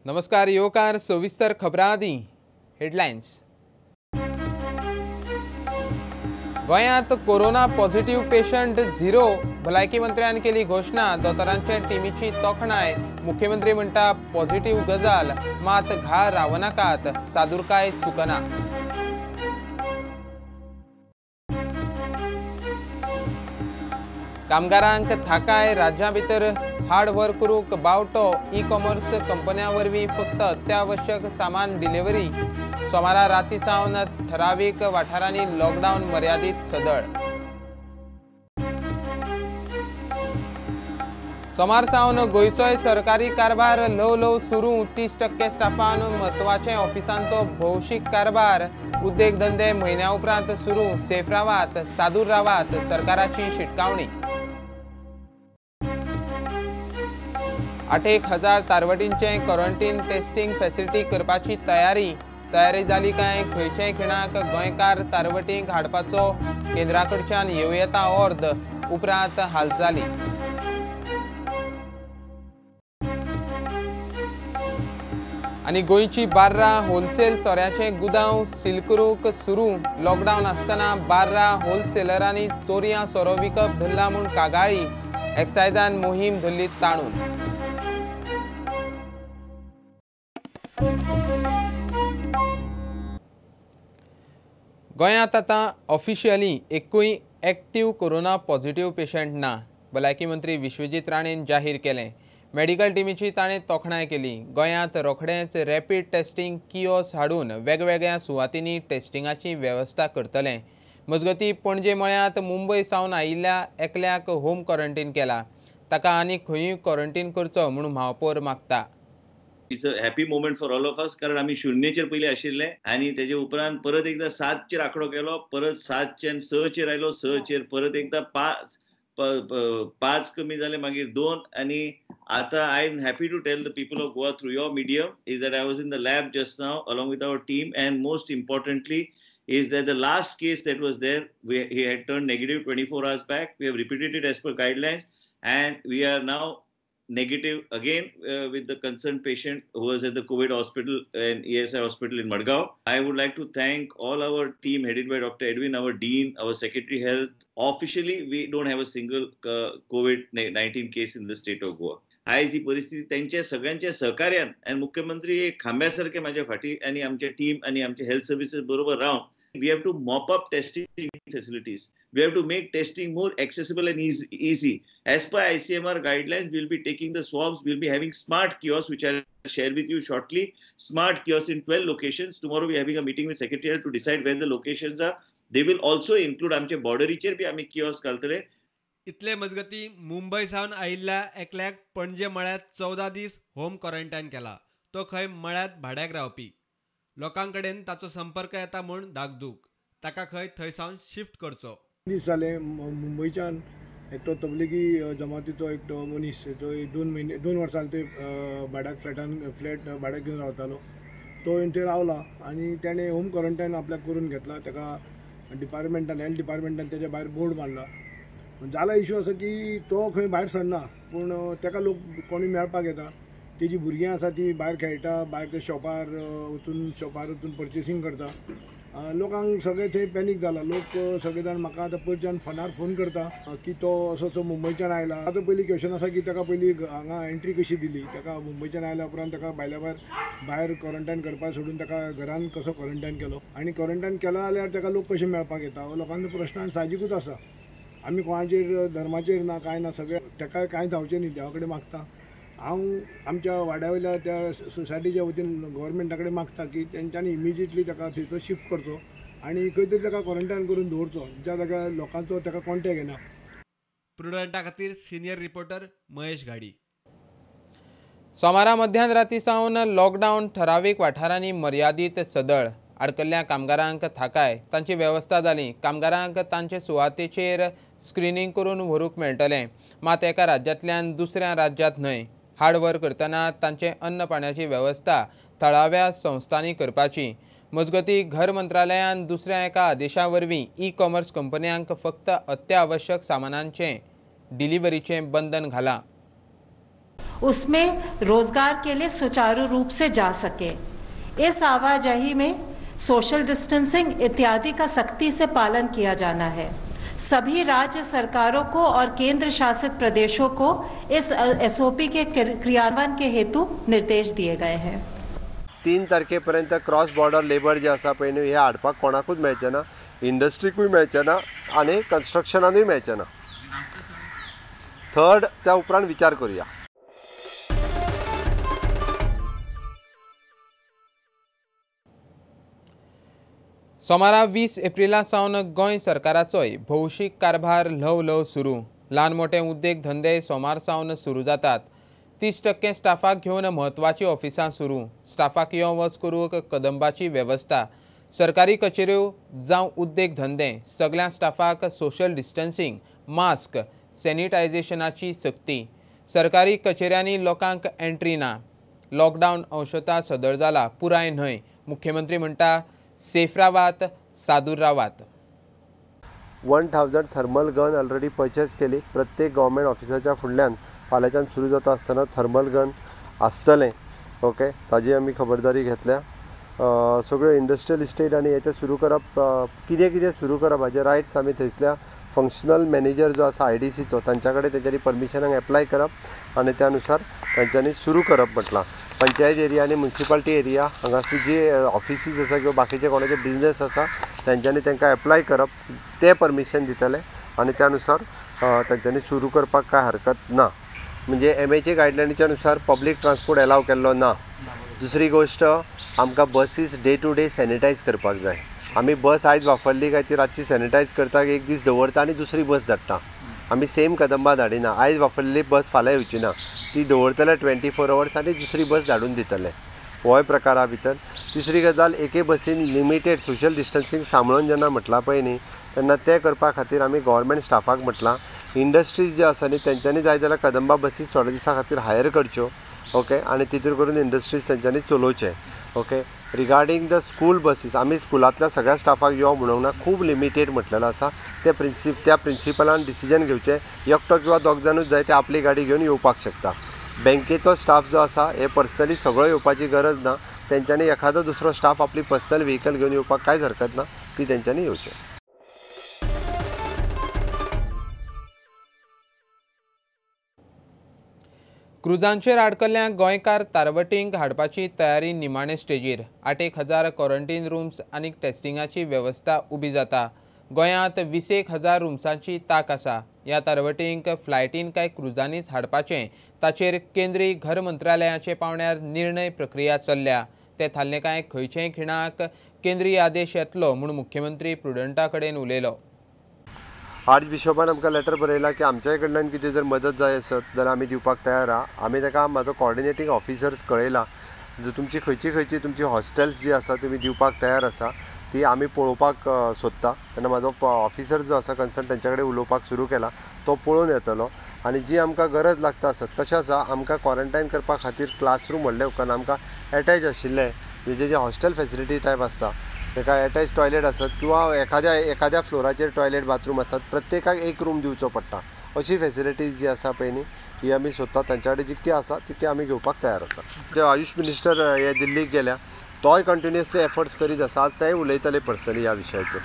नमस्कार योकार सविस्तर खबरां आदी हेडलायन्स। गोंयांत कोरोना पॉझिटिव्ह पेशंट झिरो। भलायकी मंत्र्यान केली घोषणा। दोतोरांचे टिमीची तोखणाय। मुख्यमंत्री म्हणटा पॉझिटिव्ह गजाल, मात घाळ रावनाकात, सादुरकाय चुकना। कामगारांक थाकाय। राज्यां भितर हार्ड वर्क करूंक बावटो। ई कॉमर्स कंपन्यां वरवीं फक्त अत्यावश्यक सामान डिलिव्हरी। सोमारा राती सावन ठरावीक वाठारांनी लॉकडावन मर्यादीत सदळ। सोमार सावन गोंयचोय सरकारी कारभार ल्हव ल्हव सुरू। 30% स्टाफान म्हत्वाचे ऑफिसांचो भौशीक कारभार। उद्देग धंदे म्हयन्या उपरांत सुरू। सेफ रावात, सादूर रावात, सरकाराची शिटकावणी। 8,000 तारवटींचे क्वारंटीन टेस्टिंग फॅसिलिटी करपाची तयारी जाली काय? खंयचेय खिणाक गोंयकार तारवटींक हाडपाचो केंद्राकडच्यान येवं येता ऑर्द। उपरांत हालचाली। आनी गोंयची बार्रा होलसेल सोऱ्याचे गुदांव सील करूंक सुरू। लॉकडावन आसतना बार्रा होलसेलरांनी चोरयां सोरो विकप धरला म्हूण कागाळी। एक्सायजान मोहीम धरली ताणून। गोंयांत आतां ऑफिशियली एकूय एक्टिव्ह कोरोना पॉझिटिव्ह पेशंट ना। भलायकी मंत्री विश्वजीत राणेन जाहीर केलें। मेडिकल टिमीची ताणें तोखणाय केली। गोंयांत रोखडेंच रॅपीड टेस्टिंग किओस्क हाडून वेगवेगळ्या सुवातींनी टेस्टिंगाची वेवस्था करतले। मजगतीं पणजे मळ्यांत मुंबय सावन आयिल्ल्या एकल्याक होम क्वॉरंटायन केला। ताका आनीक खंयूय क्वॉरंटायन करचो म्हूण महापौर मागता। It's a happy moment for all of us, कारण आम्ही 0चेर पयलीं आशिल्ले आणि तेजे उपरांत परत एकदा 7चेर आंकडो केलो, परत 7च्यान 6चेर आयलो, 6चेर परत एकदा 5 कमी जाले, मागीर 2 आणि आता I am happy to tell the people of Goa through your medium is that I was in the lab just now along with our team, and most importantly is that the last case that was there, he had turned negative 24 hours back. We have repeated it as per guidelines, and we are now negative again with the concerned patient who was at the COVID hospital and ESI hospital in Madgaon. I would like to thank all our team headed by Dr. Edwin, our Dean, our Secretary Health. Officially, we don't have a single COVID-19 case in the state of Goa. आज ही परिस्थिती त्यांच्या सगळ्यांच्या सहकार्यान आणि मुख्यमंत्री खांब्यासारखे माझ्या फाटी आणि आमच्या टीम आणि आमच्या हेल्थ सर्व्हिसेस बरोबर राहून we have to mop up testing facilities. We have to make testing more accessible and easy. As per ICMR guidelines, we'll be taking the swabs. We'll be having smart kiosks, which I'll share with you shortly. Smart kiosks in 12 locations. Tomorrow we're having a meeting with Secretariat to decide where the locations are. They will also include आमचे बॉर्डरीचेर बी आम्ही kiosk घालतले. इतले मजगती मुंबय सावन आयिल्ल्या एकल्याक पणजे मळ्यात 14 दीस home quarantine केला। तो खंय मळ्यात भाड्याक रावपी। लोकांकडेन ताचो संपर्क येता म्हूण दागदूक। ताका खंय थंयसावन शिफ्ट करचो। दीस जाले मुंबयच्यान एकटो तबलिगी जमातीचो एकटो मनीस, जो 2 वर्सां ते फ्लॅट भाड्याक घेवन रावतालो, तो थंय रावला आणि त्याने होम क्वॉरंटायन आपल्याक करून घेतला। ताका हेल्थ डिपार्टमेंटान तेच्या भायर बोर्ड मारला। जाला इश्यू असो की तो खंय भायर सरना, पूण ताका लोक कोणी मेळपाक येता। तेजी भुरगीं आसा ती भायर खेळटा, भायर ते शॉपार वचून पर्चेसींग करता। लोकांक सगळे थंय पॅनीक जाला। लोक सगळे जाण म्हाका आतां पयरच्यान फोनार फोन करता की तो असो मुंबयच्यान आयला। आतां पयलीं क्वेश्चन आसा की ताका पयलीं हांगा एंट्री कशी दिली, ताका मुंबयच्यान आयल्या उपरांत ताका भायर क्वॉरंटायन करपाक सोडून ताका घरान कसो क्वॉरंटायन केलो, आनी क्वॉरंटायन केला जाल्यार ताका लोक कशे मेळपाक येता, हो लोकांचो प्रश्न साहजिकूच आसा। आमी कोणाचेर धर्माचेर ना, कांय ना, सगळे ताका कांय जावचें न्ही, देवा कडेन मागता। हांव आमच्या वाड्या वयल्या त्या सोसायटीच्या वतीन गव्हर्मेंटा कडेन मागता की तेंच्यांनी इमिजिएटली ताका थंयचो शिफ्ट करचो आनी खंय तरी ताका क्वॉरंटायन करून दवरचो, ज्या जाग्यार लोकांचो ताका कॉन्टॅक्ट येना। प्रुडंटा खातीर सिनियर रिपोर्टर महेश गाडी। सोमारा मध्यान राती सावन लॉकडावन ठरावीक वाठारांनी मर्यादीत सदळ। आडकल्ल्या कामगारांक थाकाय। तांची वेवस्था जाली। कामगारांक तांचे सुवातेचेर स्क्रीनिंग करून व्हरूंक मेळटलें, मात एका राज्यांतल्यान दुसऱ्या राज्यांत न्हय। हार्ड वर्क करतना तांचे अन्न पाण्याची वेवस्था थळाव्या संस्थांनी करपाची। मजगतीं घर मंत्रालयान दुसऱ्या एका आदेशा वरवीं ई कॉमर्स कंपन्यांक फक्त अत्यावश्यक सामानांचे डिलिव्हरीचें बंधन घालां। उसमें रोजगार के लिए सुचारू रूप से जा सके। इस आवाजाही में सोशल डिस्टेंसिंग इत्यादि का सख्ती से पालन किया जाना है। सभी राज्य सरकारों को और केंद्र शासित प्रदेशों को इस एसओपी के क्रियान्वयन के हेतु निर्देश दिए गए हैं। 3 तारखेपर्यंत क्रॉस बॉर्डर लेबर जे आसा पळय न्हू हे हाडपाक कोणाकूच मेळचें ना, इंडस्ट्रीकूय मेळचें ना आनी कन्स्ट्रक्शनानूय मेळचें ना। 3rd त्या उपरांत विचार करूया। सोमारा 20 एप्रिला सावन गोंय सरकाराचोय भौशीक कारभार ल्हव सुरू। ल्हान मोठे उद्देग धंदे सोमार सावन सुरू जातात। 30% स्टाफाक घेवन म्हत्वाची ऑफिसां सुरू। स्टाफाक यो वच करूंक कदंबाची वेवस्था। सरकारी कचेऱ्यो जावं उद्देग धंदे सगळ्या स्टाफाक सोशल डिस्टन्सिंग, मास्क, सॅनिटायझेशनाची सक्ती। सरकारी कचेऱ्यांनी लोकांक एंट्री ना। लॉकडावन अंशतः सदळ जाला, पुराय न्हय। मुख्यमंत्री म्हणटा सेफ रावात, सादूर रावात। 1000 थर्मल गन ऑलरेडी परचेस केली। प्रत्येक गव्हर्मेंट ऑफिसाच्या फुडल्यान फाल्यांच्यान सुरू जाता आसतना थर्मल गन आसतलें। ओके, ताजी आमी खबरदारी घेतल्या। सगळ्यो इंडस्ट्रियल इस्टेट आनी हेचे सुरू करप, कितें सुरू करप हाजे रायट्स आमी थंयसल्या फंक्शनल मॅनेजर जो आसा IDCचो तांच्या कडेन तेंच्यांनी परमिशनाक एप्लाय करप आनी त्या अनुसार तांच्यांनी सुरू करप म्हटलां। पंचायत एरिया आनी म्युनिसिपालिटी एरिया हांगासर जी ऑफिसीस आसा किंवा बाकीचे कोणाचे बिझनेस आसा तांच्यांनी तांकां एप्लाय करप, ते परमिशन दितले आनी त्या अनुसार तांच्यांनी सुरू करपाक कांय हरकत ना। म्हणजे MHA गायडलायनीच्या अनुसार पब्लीक ट्रान्सपोर्ट एलाव केल्लो ना। दुसरी गोश्ट, आमकां basis day to day sanitize करपाक जाय। आमी बस आयज वापरली काय ती रातची सॅनिटायज करता, एक दीस दवरता आनी दुसरी बस धाडटा। आमी सेम कदंबा धाडिना। आयज वापरलेली बस फाल्यां येवची ना, ती दवरतले 24 hours आनी दुसरी बस धाडून दितले। होय प्रकारा भितर। तिसरी गजाल, एके बसीन लिमिटेड सोशल डिस्टन्सिंग सांबाळून जेन्ना म्हटलां पळय न्ही, तेन्ना ते करपा खातीर आमी गव्हर्मेंट स्टाफाक म्हटलां इंडस्ट्रीज जे आसा न्ही तेंच्यांनी जाय जाल्यार कदंबा बसीस थोड्या दिसा खातीर हायर करच्यो। ओके, आनी तितूर करून इंडस्ट्रीज तेंच्यांनी चलोवचे। Okay, regarding the school buses आमी स्कुलांतल्या सगळ्या स्टाफाक यो म्हणूंक ना, खूब लिमिटेड म्हटलेलो आसा। त्या प्रिंसिपलान डिसिजन घेवचें। एकटो किंवा दोग जाणूच जाय ते आपली गाडी घेवन येवपाक शकता। बँकेचो स्टाफ जो आसा हे पर्सनली सगळो येवपाची गरज ना। तेंच्यांनी एखादो दुसरो स्टाफ आपली पर्सनल व्हेहिकल घेवन येवपाक कांयच हरकत ना, ती तेंच्यांनी येवचें। क्रुजांचेर आडकल्ल्या गोंयकार तारवटींक हाडपाची तयारी निमाणे स्टेजीर। 8,000 क्वॉरंटायन रूम्स आनी टेस्टिंगाची वेवस्था उबी जाता। गोंयांत 21,000 रूम्सांची ताक आसा। ह्या तारवटींक फ्लायटीन काय क्रुजांनीच हाडपाचें ताचेर केंद्रीय घर मंत्रालयाचे पावण्यार निर्णय प्रक्रिया चल्ल्या। ते थारले काय खंयचेय खिणाक केंद्रीय आदेश येतलो म्हूण मुख्यमंत्री प्रुडंटा कडेन उलयलो। आर्च बिशोपान आमकां लेटर बरयला की आमच्या कडल्यान कितें जर मदत जाय आसत जाल्यार आमी दिवपाक तयार आहा। आमी ताका म्हाजो कॉर्डिनेटींग ऑफिसर्स कळयला, जर तुमची खंयची तुमची हॉस्टेल्स जी आसा तुमी दिवपाक तयार आसा ती आमी पळोवपाक सोदता। तेन्ना म्हाजो ऑफिसर जो आसा कन्सर्न तेंच्या कडेन उलोवपाक सुरू केला, तो पळोवन येतलो आनी जी आमकां गरज लागता आसत। तशें आसा आमकां क्वॉरंटायन करपा खातीर क्लासरूम व्हडले उपकरण आमकां एटॅच आशिल्ले, म्हणजे जे हॉस्टेल फॅसिलिटी टायप आसता ताका एटॅच टॉयलेट आसत किंवा एखाद्या फ्लोराचेर टॉयलेट बाथरूम आसतात, प्रत्येकाक एक रूम दिवचो पडटा। अशी फॅसिलिटीज जी आसा पळय न्ही ही आमी सोदता। तांच्या कडेन जितके आसा तितके आमी घेवपाक तयार आसा। जे आयुष मिनिस्टर हे दिल्लीक गेल्या, तोय कंटिन्युअसली एफर्ट्स करीत आसा। तेय उलयतले पर्सनली ह्या विशयाचेर।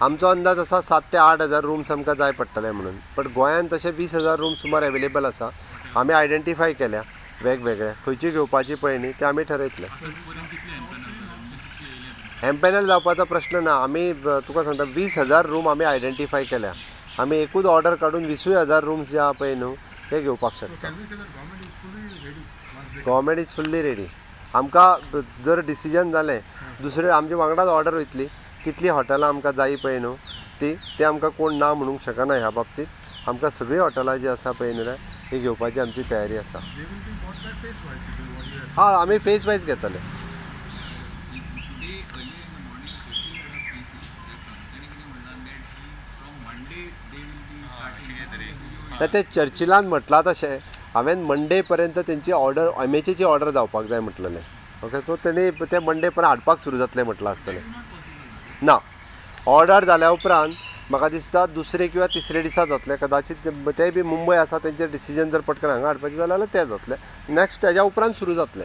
आमचो अंदाज आसा 7,000 ते 8,000 रूम्स आमकां जाय पडटले म्हणून, बट गोंयांत तशे 20,000 रूम्स सुमार एवेलेबल आसा। आमी आयडेंटिफाय केल्या वेगवेगळे, खंयची घेवपाची पळय न्ही ते आमी ठरयतले। एम्पॅनल जावपाचो प्रश्न ना। आमी तुका सांगता 20,000 रूम आमी आयडेंटिफाय केल्या। आमी एकूच ऑर्डर काडून 20,000 रूम्स जे आहा पळय न्हू ते घेवपाक शकता। Government is fully ready. आमकां जर डिसिजन जालें, दुसरे आमचे वांगडाच ऑर्डर वयतली कितलीं हॉटेलां आमकां जाय पळय न्हू ती आमकां कोण ना म्हणूंक शकना। ह्या बाबतींत आमकां सगळीं हॉटेलां जी आसा पळय न्हू ही घेवपाची आमची तयारी आसा। आमी फेज वायज घेतले। ते चर्चिलान म्हटलां तशें हांवें मंडे पर्यंत तेंची ऑर्डर MHAची ऑर्डर जावपाक जाय म्हटलेलें। ओके, सो तेणी ते मंडे पर्यंत हाडपाक सुरू जातलें म्हटलां आसतलें ना। ऑर्डर जाल्या उपरांत म्हाका दिसता दुसरे किंवा तिसरे दिसा जातले कदाचित ते बी मुंबय आसा तेंचें डिसिजन जर पटकन हांगा हाडपाचें जाल्यार ते जातले नेक्स्ट तेज्या उपरांत सुरू जातले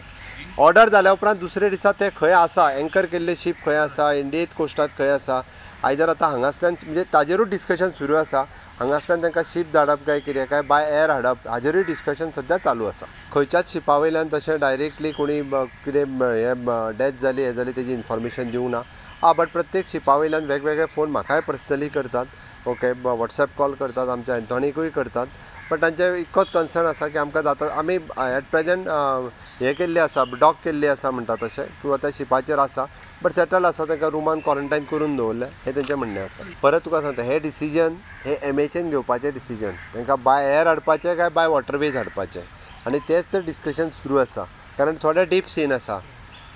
ऑर्डर जाल्या उपरांत दुसरे दिसा ते खंय आसा एंकर केल्ले शीप खंय आसा इंडियेत कोस्टात खंय आसा आयदर आतां हांगासल्यान म्हणजे ताजेरूच डिस्कशन सुरू आसा हांगासल्यान तांकां शीप धाडप काय कितें काय बाय एअर हाडप हाजेरूय डिस्कशन सद्या चालू आसा खंयच्याच शिपा वयल्यान तशें डायरेक्टली कोणी कितें हें डेथ जाली हें जाली तेजी इन्फॉर्मेशन दिवंक ना बट प्रत्येक शिपा वयल्यान वेगवेगळे फोन म्हाकाय पर्सनली करतात ओके वॉट्सॅप कॉल करतात आमच्या एंटॉनिकूय करतात बट तांचे इतकोच कन्सर्न आसा की आमकां जाता आमी एट प्रेजेंट हें केल्लें आसा डॉक केल्ली आसा म्हणटा तशें किंवा त्या शिपाचेर आसा बट सेटल आसा तांकां रुमान क्वॉरंटायन करून दवरलें हें तेंचें म्हणणें आसा परत तुका सांगता हें डिसिजन हें एमएचएन घेवपाचें डिसिजन तांकां बाय एअर हाडपाचें काय बाय वॉटरवेज हाडपाचें आनी तेंच तें डिस्कशन सुरू आसा कारण थोडे डीप सीन आसा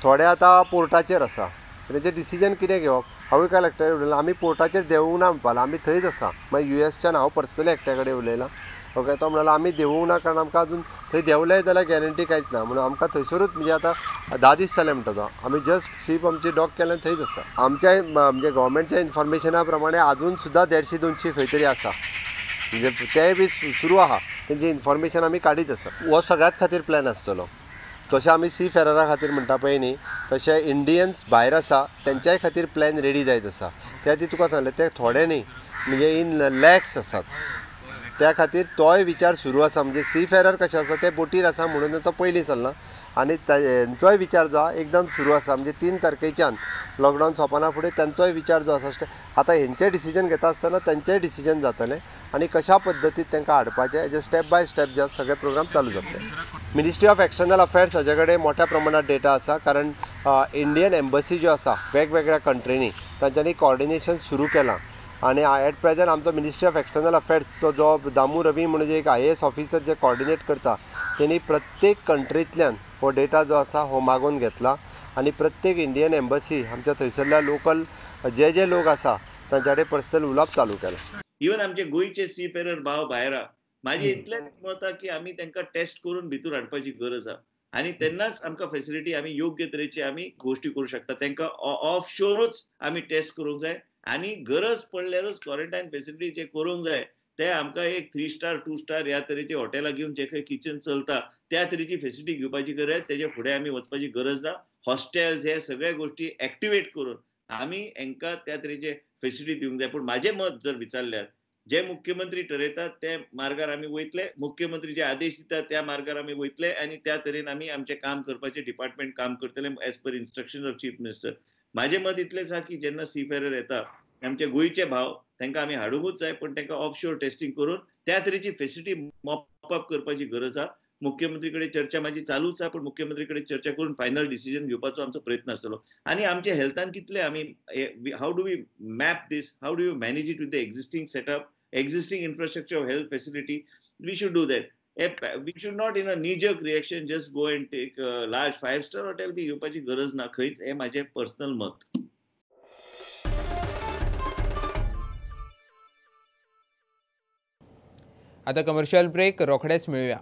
थोडे आतां पोर्टाचेर आसा तेंचें डिसिजन कितें घेवप हांवूय काल एकट्याक उलयलां आमी पोर्टाचेर देवूंक ना म्हणपाक आमी थंयच आसा मागीर युएसच्यान हांव पर्सनली एकट्या कडेन उलयलां ओके तो म्हणलो आमी देवूंक ना कारण आमकां अजून थंय देंवलें जाल्यार गॅरंटी कांयच ना म्हणून आमकां थंयसरूच म्हणजे आतां 10 दीस जाले म्हणटा तो आमी जस्ट शीप आमची डॉक केल्यान थंयच आसा आमच्या म्हणजे गव्हर्मेंटच्या इन्फॉर्मेशना प्रमाणे अजून सुद्दां 150-200 खंय तरी आसा म्हणजे तेय बी सुरू आहा तेंची इन्फॉर्मेशन आमी काडीत आसा हो सगळ्याच खातीर प्लॅन आसतलो तशें आमी सी फेररा खातीर म्हणटा पळय न्ही तशें इंडियन्स भायर आसा तेंच्याय खातीर प्लॅन रेडी जायत आसा त्या ती तुका सांगलें ते थोडे न्ही म्हणजे इन लॅक्स आसात त्या खातीर तोय विचार सुरू आसा म्हणजे सी फेरर कशें आसा ते बोटीर आसा म्हणून तो पयलीं चल्ला आनी तोय विचार जो आसा एकदम सुरू आसा म्हणजे 3 तारखेच्यान लॉकडावन सोंपना फुडें तांचोय विचार जो आसा आतां हेंचें डिसिजन घेता आसतना तांचेंय डिसिजन जातलें आनी कशा पद्दतीन तांकां हाडपाचें हेजे स्टेप बाय स्टेप जे सगळे प्रोग्राम चालू जातले मिनिस्ट्री ऑफ एक्सटर्नल अफेर्स हाजे कडेन मोठ्या प्रमाणात डेटा आसा कारण इंडियन एम्बसी ज्यो आसा वेगवेगळ्या कंट्रीनी तांच्यांनी कॉर्डिनेशन सुरू केलां आनी एट प्रेजेंट आमचो मिनिस्ट्री ऑफ एक्सटर्नल अफेर्सचो जो दामू रवी म्हणून एक IAS ऑफिसर जे कॉर्डिनेट करता तेणी प्रत्येक कंट्रींतल्यान हो डेटा जो आसा हो मागून घेतला आनी प्रत्येक इंडियन एम्बसी आमच्या थंयसरल्या लोकल जे लोक आसा तांचे कडेन पर्सनल उलोवप चालू केलां इवन आमचे गोंयचे सी फेरर भाव भायर म्हाजें इतलेंच मत की आमी तांकां टेस्ट करून भितर हाडपाची गरज आसा आनी तेन्नाच आमकां फेसिलिटी आमी योग्य तरेची आमी गोश्टी करूं शकता तांकां ऑफ शोरूच आमी टेस्ट करूंक जाय आनी गरज पडल्यारूच क्वॉरंटायन फेसिलिटी जे करूंक जाय ते आमकां एक 3 स्टार 2 स्टार ह्या तरेची हॉटेलां घेवन जे खंय किचन चलता त्या तरेची फेसिलिटी घेवपाची गरज तेजे फुडें आमी वचपाची गरज ना हॉस्टेल्स हे सगळ्या गोश्टी एक्टिवेट करून आमी हांकां त्या तरेचे फेसिलिटी दिवंक जाय पूण म्हाजें मत जर विचारल्यार जे मुख्यमंत्री ठरयतात ते मार्गार आमी वयतले मुख्यमंत्री जे आदेश दितात त्या मार्गार आमी वयतले आनी त्या तरेन आमी आमचें काम करपाचें डिपार्टमेंट काम करतले as per instruction of chief minister म्हाजें मत इतलेंच आसा की जेन्ना सी फेरर येता आमचे गोंयचे भाव तांकां आमी हाडूंकूच जाय पण तांकां ऑफ शोर टेस्टिंग करून त्या तरेची फेसिलिटी मॉप अप करपाची गरज आसा मुख्यमंत्री कडेन चर्चा म्हाजी चालूच आसा पण मुख्यमंत्री कडेन चर्चा करून फायनल डिसिजन घेवपाचो आमचो प्रयत्न आसतलो आनी आमच्या हेल्थान कितले आमी how do we map this how do you manage it with the existing setup existing infrastructure of health facility we should do that we should not in a knee-jerk reaction just go and take a large 5-star hotel बी घेवपाची गरज ना खंयच हे माझे personal मत आता commercial break रोखडेच मिळूया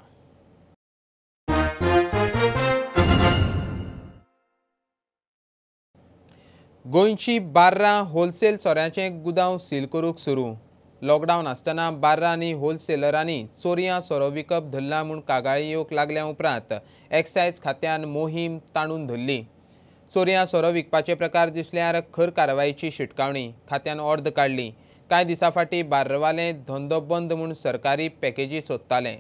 गोंयची 12 होलसेल सोऱ्याचें गुदांव सील करूंक सुरू लॉकडावन आसतना 12 आनी होलसेलरांनी चोरयां सोरो विकप धरला म्हूण कागाळी येवंक लागल्या उपरांत एक्सायज खात्यान मोहीम ताणून धरली चोरयां सोरो विकपाचे प्रकार दिसल्यार खर कारवायेची शिटकावणी खात्यान अर्द काडली कांय दिसां फाटीं बार्रवाले धंदो बंद म्हूण सरकारी पॅकेजी सोदताले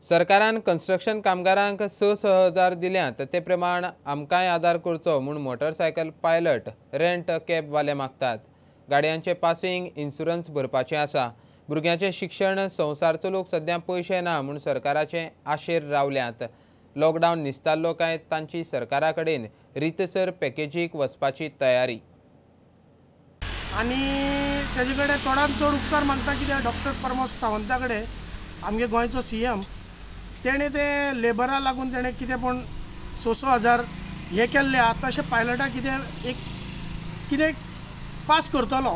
सरकारान कन्स्ट्रक्शन कामगारांक 6,000 दिल्यात ते प्रमाण आमकांय आदार करचो म्हूण मोटरसायकल पायलट रेंट कॅब वाले मागतात गाडयांचे पासिंग इन्शुरन्स भरपाचें आसा भुरग्यांचें शिक्षण संवसार चलोवंक सद्या पयशे ना म्हूण सरकाराचे आशेर रावल्यात लॉकडावन निसताल्लो काय तांची सरकारा कडेन रितसर पॅकेजीक वचपाची तयारी आनी तेजे कडेन चडांत चड उपकार मागता कित्याक डॉक्टर प्रमोद सावंता कडेन आमगे गोंयचो CM तेणें ते लेबरा लागून तेणें कितें पूण 6,000 हे केल्ले आतां तशें पायलटाक कितें पास करतलो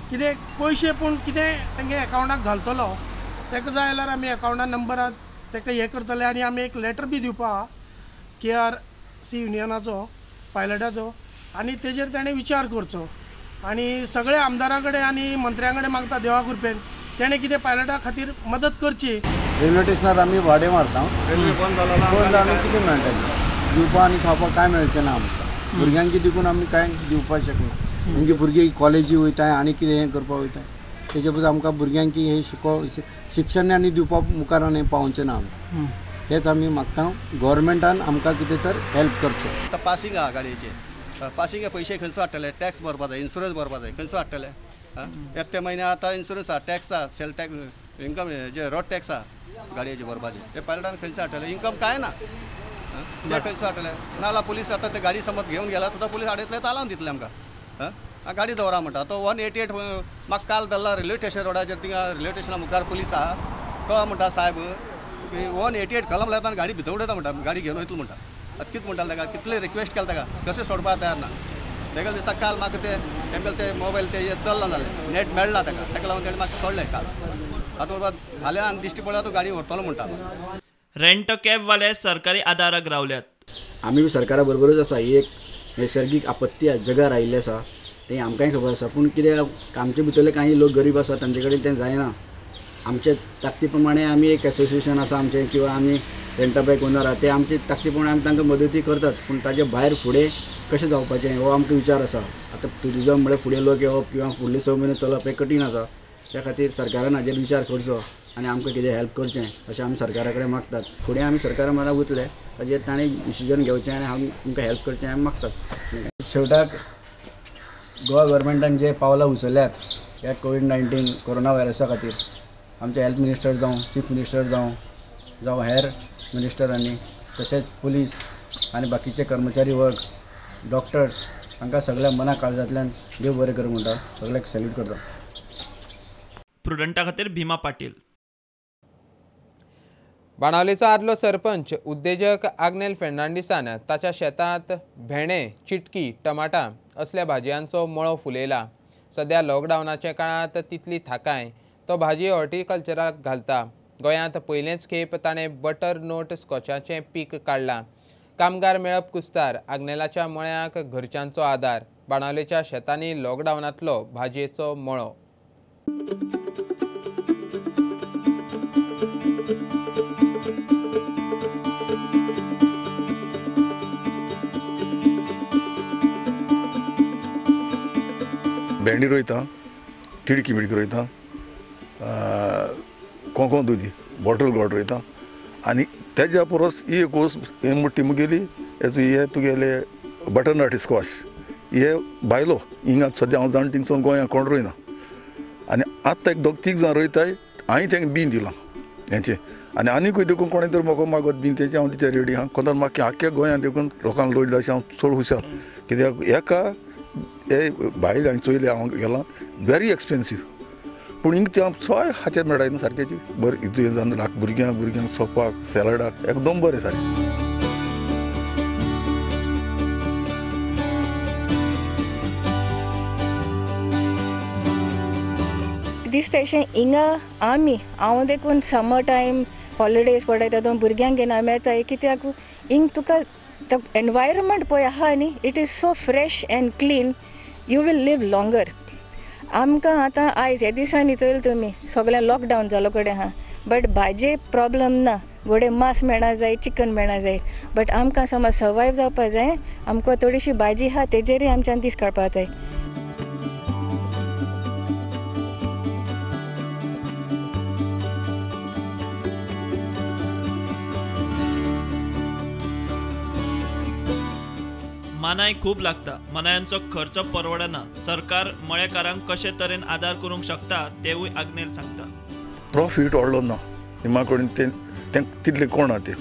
कितें पयशे पूण कितें तेंगे एकावंटाक घालतलो ताका जाय जाल्यार आमी एकावंटा नंबरार ताका हे करतले आनी आमी एक लेटर बी दिवपा KRC युनियनाचो पायलटाचो आनी तेजेर ताणें विचार करचो आणि सगळे आमदाराकडे आणि मंत्र्यांकडे मागता देवा कृपेन तेणे कितें पायलटा खातीर मदत करची. रेल्वे स्टेशनार आमी भाडे मारता. रेल्वे बंद जाल्यार आमी कितें मेळटलें दिवपा आनी खावपाक कांय मेळचें ना आमकां. भुरग्यांक देखून आमी कांय दिवपाक शकना. आमची भुरगीं कॉलेजी वयताय आनी कितें हें करपाक वयताय तेजे बद्दल आमकां भुरग्यांक हे शिक्षण आनी दिवपाक मुखार आनी पावोवचें ना आमी. हेच आमी मागता गव्हर्मेंटान आमकां कितें तर हेल्प करचो. आतां पासींग आहा गाडयेचे पासींग पयशे खंयचो हाडटले टॅक्स भरपा जाय इन्शुरन्स भरपा जाय खंयचो हाडटले. एकटे म्हयने आतां इन्शुरन्स आहा टॅक्स आहा सेल टॅक्स इन्कम जे रोड टॅक्स आहा गाडयेचे भरपाचे ते पायलटान खंयचो हाडटले इन्कम काय ना ते खंयचो हाडटले. नाल्यार पुलीस आतां ते गाडी समज घेवन गेला सुद्दां पुलीस हाडयतले तालावन दितले आमकां. गाडी दवरा म्हणटा तो 188 म्हाका काल धरला रेल्वे स्टेशन रोडाचेर थिंगा रेल्वे स्टेशना मुखार पुलीस आहा तो म्हणटा साहेब 188 कलम लायता आनी गाडी भितर उडयता म्हणटा गाडी घेवन वयतलो म्हणटा. आतां कितें म्हणटाले ताका कितले रिक्वेस्ट केला ताका कशें सोडपाक तयार ना. ताका दिसता काल म्हाका ते मोबायल ते चलना जालें नेट मेळना ताका लागून ताणें म्हाका सोडलें काल. आतां बाबा फाल्यां आनी दिश्टी पडल्यार तूं गाडी व्हरतलो म्हणटा. रेंट कॅबवाले सरकारी आदाराक रावल्यात. आमी सरकारा बरोबरच आसा. ही एक नैसर्गीक आपत्ती जगार आयिल्ली आसा तें आमकांय खबर आसा. पूण कित्याक आमचे भितरले काही लोक गरीब आसा तांचे कडेन तें जायना. आमचे ताकती प्रमाणे आमी एक एसोसिएशन आसा आमचें किंवा आमी रेंटा बायक ओनर आहा ते आमचे ताकती प्रमाणे आमी तांकां मदती करतात. पूण ताचे भायर फुडें कशें जावपाचें हो आमकां विचार आसा. आतां ट्युरिजम म्हळ्यार फुडें लोक येवप किंवा फुडले 6 म्हयने चलप हें कठीण आसा. त्या खातीर सरकारान हाजेर विचार करचो आनी आमकां कितें हेल्प करचें अशें आमी सरकारा कडेन मागतात. फुडें आमी सरकारा मना वतले ताजेर ताणें डिसिजन घेवचें आनी आमकां हेल्प करचें आमी मागतात. शेवटाक गोवा गव्हर्मेंटान जे पावलां उचल्ल्यात ह्या कोविड-19 कोरोना व्हायरसा खातीर आमचे हेल्थ मिनिस्टर जावं चीफ मिनिस्टर जावं हेर मिनिस्टरांनी तशेंच पुलीस आनी बाकीचे कर्मचारी वर्ग डॉक्टर्स हांकां सगळ्या मना काळजांतल्यान देव बरें करूं म्हणटा. सगळ्याक सॅल्यूट करता. प्रुडंटा खातीर भीमा पाटील. बाणावलेचो आदलो सरपंच उद्देजक आग्नेल फेर्नांडीसान ताच्या शेतांत भेंडे चिटकी टमाटा असल्या भाजयांचो मळो फुलयला. सध्या लॉकडावनाच्या काळांत तितली थाकाय तो भाजी हॉर्टिकल्चराक घालता. गोंयांत पयलेच खेप ताणें बटर नोट स्कॉचाचें पीक काडलां. कामगार मेळप कुस्तार आग्नेलाच्या मळ्याक घरच्यांचो आदार. बाणावलेच्या शेतांनी लॉकडावनांतलो भाजयेचो मळो. भेंडी रोयता तिडकी मिडकी रोयता कोंको दुदी बॉटल गोड रोयता आनी तेज्या परस ही एक हे मोठी मुगेली हे तुगेले बटरनट स्क्वॉश हे भायलो हिंगा सद्या हांव जाण थिंगसून गोंया कोण रोयना आनी आतां एक 2-3 जाण रोयताय. हांवें तांकां बीन दिलां हेंचें आनी आनीकूय देखून कोणें तर म्हाका मागत बीन तेचें हांव तेचेर रेडी आहा. कोंतान म्हाका आख्या गोंयांत देखून लोकांक रोयलें अशें हांव चड हुशार. कित्याक हेका हे भायर हांवें चोयले हांव गेलां वेरी एक्सपेन्सीव पूण हिंग ते सोय हाचेर मेळटाय न्हू सारकेची बरें हितून जावन भुरग्यांक सोपाक सॅलडाक एकदम बरें सारकें. दिसता अशें हिंगा हांव देखून समर टायम हॉलिडेज पडटा तातूंत भुरग्यांक घेवन हांव येताय कित्याक हिंग तुका द एनवायरमेंट पळय आहा न्ही it is so fresh and clean you will live longer. आमकां आतां आयज ह्या दिसांनी चोयल तुमी सगळें लॉकडावन जालो कडेन आहा बट भाजे प्रॉब्लम ना. गोडे मांस मेळना जाय चिकन मेळना जाय बट आमकां समज सर्वायव जावपा जाय आमकां थोडीशी भाजी आहा तेजेरूय आमच्यान दीस काडपा जाय. मानाय खूब लागता. मानायांचो खर्च परवडना. सरकार मळेकारांक कशे तरेन आदार करूंक शकता तेवूय आग्नेल सांगता. प्रॉफीट व्हडलो ना निमा कडेन तें तितलें कोण आहा तें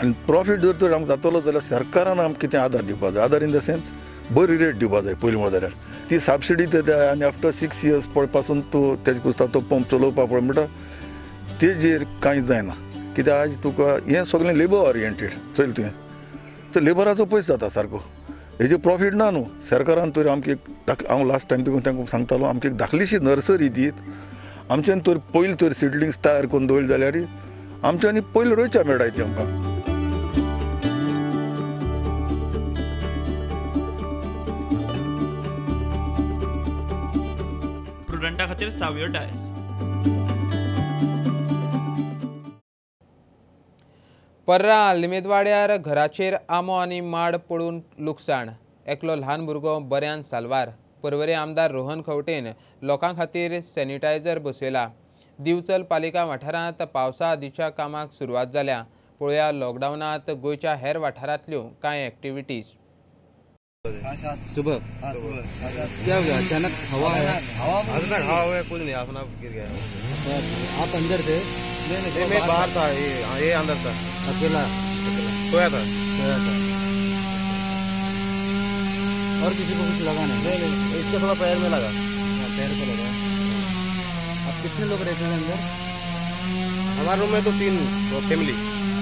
आनी प्रॉफीट जर तर आमकां जातलो जाल्यार सरकारान आमकां कितें आदार दिवपा जाय. आदार इन द सेन्स बरी रेट दिवपा जाय. पयलीं म्हणल्यार ती सबसिडी दिता आनी आफ्टर 6 years पासून तूं तेजे कुस्ता तो पंप चलोवपा पळय म्हणटा तेजेर कांय जायना. कित्याक आज तुका हें सगळें लेबर ओरिएंटेड चल तुवें तर लेबराचो पयसो जाता सारको हेजे प्रॉफीट ना न्हू. सरकारान तर आमकां हांव लास्ट टायम देखून तांकां सांगतालो आमकां एक धाकलीशी नर्सरी दीत आमच्यान तर पयलीं तर सिडलिंग्स तयार करून दवरले जाल्यार आमच्यांनी पयलीं रोयच्या मेळटाय ती आमकां. खातीर सावयो डायस. पर्रा लिमेदवाड्यार घराचेर आमो आनी माड पडून लुकसाण. एकलो ल्हान भुरगो बऱ्यान साल्वार. पर्वरी आमदार रोहन खंवटेन लोकां खातीर सॅनिटायझर बसयला. दिवचल पालिका वाठारांत पावसा आदींच्या कामाक सुरवात जाल्या. पळोवया लॉकडावनांत गोंयच्या हेर वाठारांतल्यो कांय एक्टिविटीज. सुबह क्या हो गया अचानक हवा है कुछ नहीं अपना गिर गया. आप अंदर थे? नहीं मैं बाहर था. ये अंदर था अकेला सोया था. और किसी को कुछ लगा नहीं? इसके थोड़ा पैर में लगा. पैर को लगा. अब कितने लोग रहते हैं अंदर? हमारे रूम में तो 3 फैमिली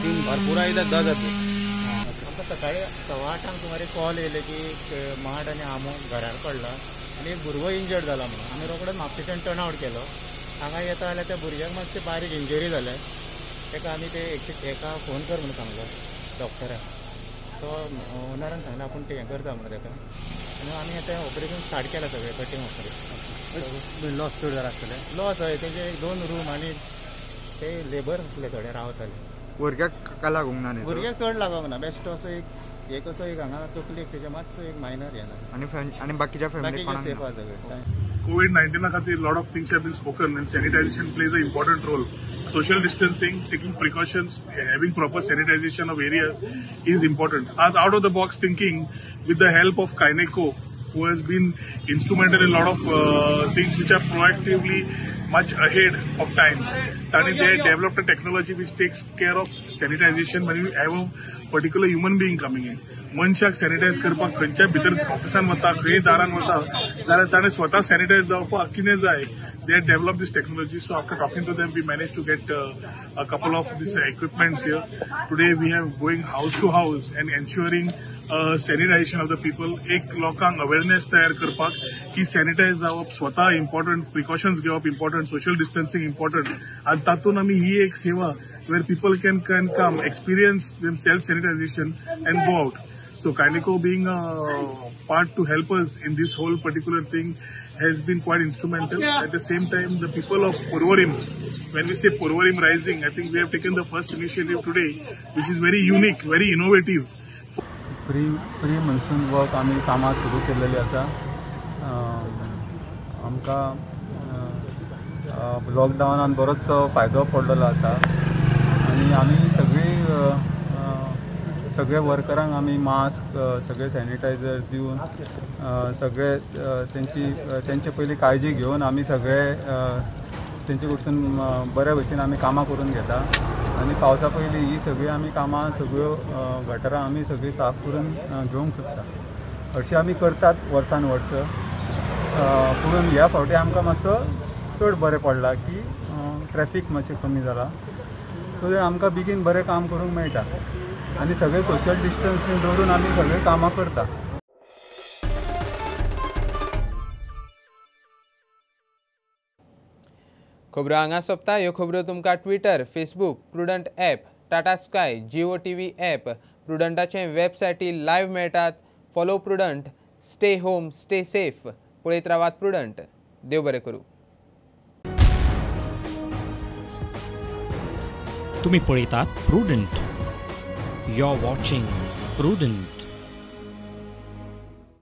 3 और पूरा इधर 10 आदमी. सकाळी 8:15 सुमारे कॉल येयले की माड आनी आमो घरार पडला आनी एक भुरगो इंजर्ड जाला म्हणून आमी रोखडेच म्हापशेच्यान टर्न आवट केलो. हांगा येता जाल्यार त्या भुरग्याक मातशें बारीक इंजरी जाल्या. ताका आमी ते एका फोन कर म्हणून सांगलो डॉक्टराक. तो ओनरान सांगलें आपूण तें हें करता म्हणून ताका आनी आमी आतां ऑपरेशन स्टार्ट केलां सगळें कटींग ऑपरेशन. लॉस चड जाला आसतलें? लॉस हय तेजे 2 रूम आनी ते लेबर आसले थोडे रावताले. भुरग्याक काय लागूंक ना? भुरग्याक चड लागोंक ना. बेस्ट असो एक असो एक हांगा तकलेक तेजे मातसो एक मायनर हें ना. आणि बाकीच्या फॅमिली सेफ आहा सगळे. COVID-19 खातीर lot of things have been spoken and sanitation plays an important role. Social distancing, taking precautions, having proper sanitization of areas is important. As out of the box thinking with the help of Kyneco, who has been instrumental in a lot of things which are proactively much ahead of times. They developed a technology which takes care of sanitization when you have a particular human being coming in. मनशाक sanitise करपाक खंयच्या भितर ऑफिसान वता खंय दारान वता जाल्यार ताणें स्वता सॅनिटायज जावपाक कितें जाय. They had developed this technology. So after talking to them, we managed to get a couple of these equipments here. Today we have going house to house and ensuring sanitation of the people. एक लोकांक awareness तयार करपाक की sanitise जावप स्वता important, precautions घेवप important, social distancing important. आनी तातूंत आमी ही एक सेवा where people can come, experience themselves sanitization and go out. So Kyneco being a part to help us in this whole particular thing has been quite instrumental. At the same time, the people of Porvorim, when we say Porvorim Rising, I think we have taken the first initiative today, which is very unique, very innovative. Pre monsoon work आमी कामां सुरू केल्लेली आसा. आमकां लॉकडावनान बरोच फायदो पडलेलो आसा आनी आमी सगळे वर्करांक आमी मास्क सगळे सॅनिटायझर दिवन सगळे तेंची पयली काळजी घेवन आमी सगळे तेंचे कडसून बऱ्या भशेन आमी कामां करून घेता. आनी पावसा पयलीं ही सगळी आमी कामां सगळ्यो गटारां आमी सगळी साफ करून घेवंक सोदता. हरशीं आमी करतात वर्सान वर्स. पूण ह्या फावटी आमकां मातसो चड बरें पडला की ट्रॅफीक मातशें कमी जाला. सो आमकां बेगीन बरें काम करूंक मेळटा आनी सगळे सोशल डिस्टन्स बी दवरून आमी सगळे कामां करता. खबरो हांगा सोंपता. ह्यो खबरो तुमकां Twitter, Facebook, Prudent app, Tata Sky, Jio TV app, प्रुडंटाचे वेबसायटी लायव्ह मेळटात. Follow Prudent. Stay home, stay safe. पळयत रावात प्रुडंट. देव बरें करूं. तुम्ही पळयतात प्रुडंट. You're watching Prudent.